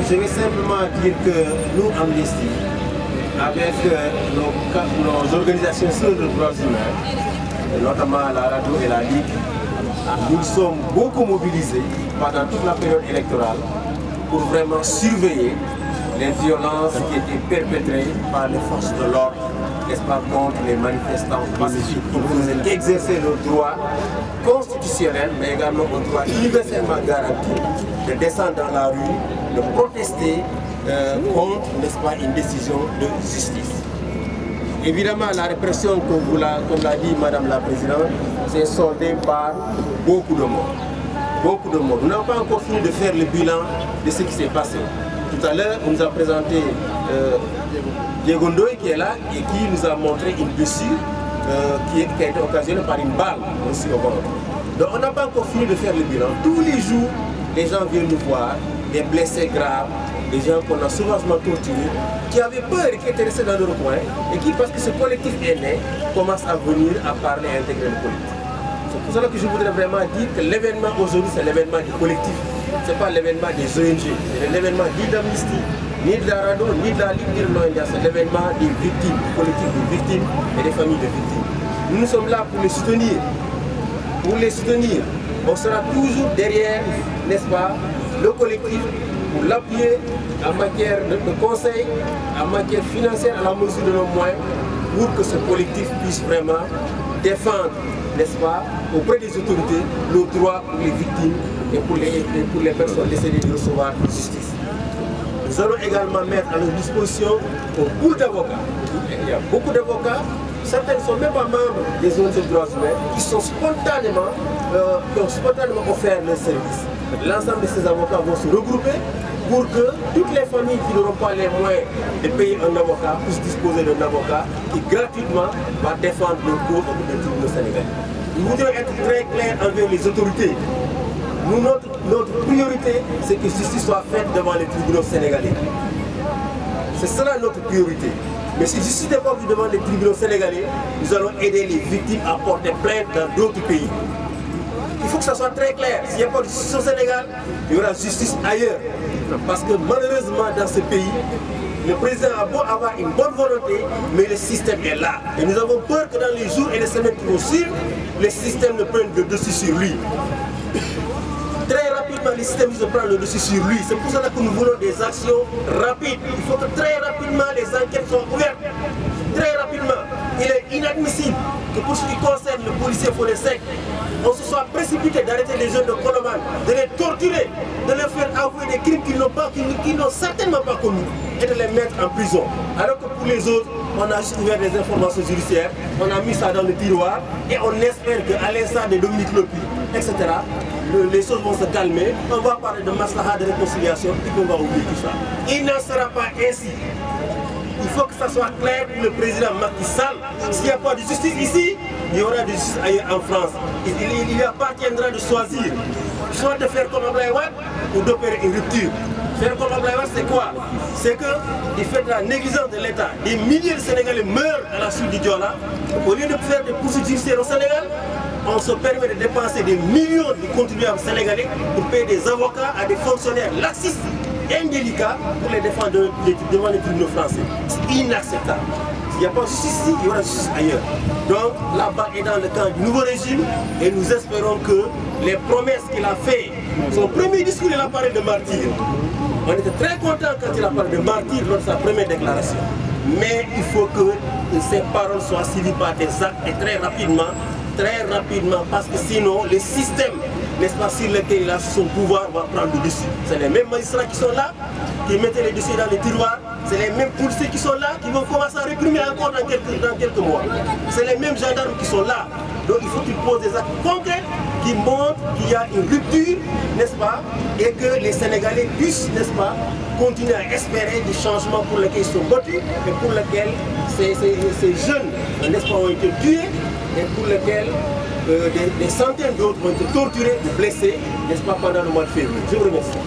Je vais simplement dire que nous, Amnesty, avec nos organisations sur les droits humains, notamment la radio et la Ligue, nous sommes beaucoup mobilisés pendant toute la période électorale pour vraiment surveiller les violences qui étaient perpétrées par les forces de l'ordre, n'est-ce pas, contre les manifestants pacifiques qui ne faisaient qu'exercer leur droit constitutionnel, mais également un droit universellement garanti de descendre dans la rue, de protester contre, n'est-ce pas, une décision de justice. Évidemment, la répression, comme l'a dit Madame la Présidente, s'est soldée par beaucoup de morts. Beaucoup de morts. Nous n'avons pas encore fini de faire le bilan de ce qui s'est passé. Tout à l'heure, on nous a présenté Diego Ndoye qui est là et qui nous a montré une blessure qui a été occasionnée par une balle aussi au ventre. Donc on n'a pas encore fini de faire le bilan. Tous les jours, les gens viennent nous voir, des blessés graves, des gens qu'on a sauvagement torturés, qui avaient peur et qui étaient restés dans leur coin et qui, parce que ce collectif est né, commencent à venir à parler et à intégrer le collectif. C'est pour cela que je voudrais vraiment dire que l'événement aujourd'hui, c'est l'événement du collectif. Ce n'est pas l'événement des ONG, c'est l'événement ni d'Amnesty, ni de la radio, ni de la Ligue, ni de l'ONG, c'est l'événement des victimes, du collectif des victimes et des familles de victimes. Nous sommes là pour les soutenir. Pour les soutenir, on sera toujours derrière, n'est-ce pas, le collectif, pour l'appuyer en matière de conseil, en matière financière, à la mesure de nos moyens, pour que ce collectif puisse vraiment défendre, n'est-ce pas, auprès des autorités, nos droits pour les victimes et pour les personnes décédées de recevoir justice. Nous allons également mettre à leur disposition beaucoup d'avocats. Il y a beaucoup d'avocats, certains ne sont même pas membres des ONG de droits humains, qui ont spontanément offert leur service. L'ensemble de ces avocats vont se regrouper pour que toutes les familles qui n'auront pas les moyens de payer un avocat puissent disposer d'un avocat qui gratuitement va défendre leur cause auprès des tribunaux sénégalais. Nous voudrions être très clairs envers les autorités. Nous, notre priorité, c'est que justice soit faite devant les tribunaux sénégalais. C'est cela notre priorité. Mais si justice n'est pas faite devant les tribunaux sénégalais, nous allons aider les victimes à porter plainte dans d'autres pays. Il faut que ça soit très clair. S'il n'y a pas de justice au Sénégal, il y aura justice ailleurs. Parce que malheureusement dans ce pays, le président a beau avoir une bonne volonté, mais le système est là. Et nous avons peur que dans les jours et les semaines qui vont suivre, le système ne prenne le dessus sur lui. Très rapidement, le système se prend le dessus sur lui. C'est pour cela que nous voulons des actions rapides. Il faut que très rapidement les enquêtes soient ouvertes. Très rapidement. Il est inadmissible que pour ce qui concerne le policier Fodesek, on se soit précipité d'arrêter les jeunes de Colomane, de les torturer, de leur faire avouer des crimes qu'ils n'ont certainement pas commis et de les mettre en prison. Alors que pour les autres, on a juste ouvert des informations judiciaires, on a mis ça dans le tiroir et on espère qu'à l'instar de Dominique Lopi, etc., les choses vont se calmer, on va parler de maslaha, de réconciliation et qu'on va oublier tout ça. Il n'en sera pas ainsi. Il faut que ça soit clair pour le président Macky Sall. S'il n'y a pas de justice ici, il y aura de justice ailleurs en France. Il lui appartiendra de choisir, soit de faire comme Abdoulaye Wade ou d'opérer une rupture. Faire comme Abdoulaye Wade, c'est quoi? C'est que, du fait de la négligence de l'État, des milliers de Sénégalais meurent à la suite du Diola. Au lieu de faire des poursuites judiciaires au Sénégal, on se permet de dépenser des millions de contribuables sénégalais pour payer des avocats à des fonctionnaires laxistes, indélicats, pour les défendre devant les tribunaux français. C'est inacceptable. S'il n'y a pas de justice ici, il y aura justice ailleurs. Donc la balle est dans le camp du nouveau régime et nous espérons que les promesses qu'il a faites, son premier discours, il a parlé de martyr. On était très contents quand il a parlé de martyr lors de sa première déclaration. Mais il faut que ces paroles soient suivies par des actes et très rapidement, parce que sinon le système, n'est-ce pas, sur lequel il a son pouvoir va prendre le dessus. C'est les mêmes magistrats qui sont là, qui mettent les dossiers dans les tiroirs, c'est les mêmes policiers qui sont là, qui vont commencer à réprimer encore dans quelques mois. C'est les mêmes gendarmes qui sont là. Donc il faut qu'ils posent des actes concrets qui montrent qu'il y a une rupture, n'est-ce pas, et que les Sénégalais puissent, n'est-ce pas, continuer à espérer des changements pour lesquels ils sont battus et pour lesquels ces jeunes, n'est-ce pas, ont été tués et pour lesquels des centaines d'autres ont été torturés ou blessés, n'est-ce pas, pendant le mois de février. Je vous remercie.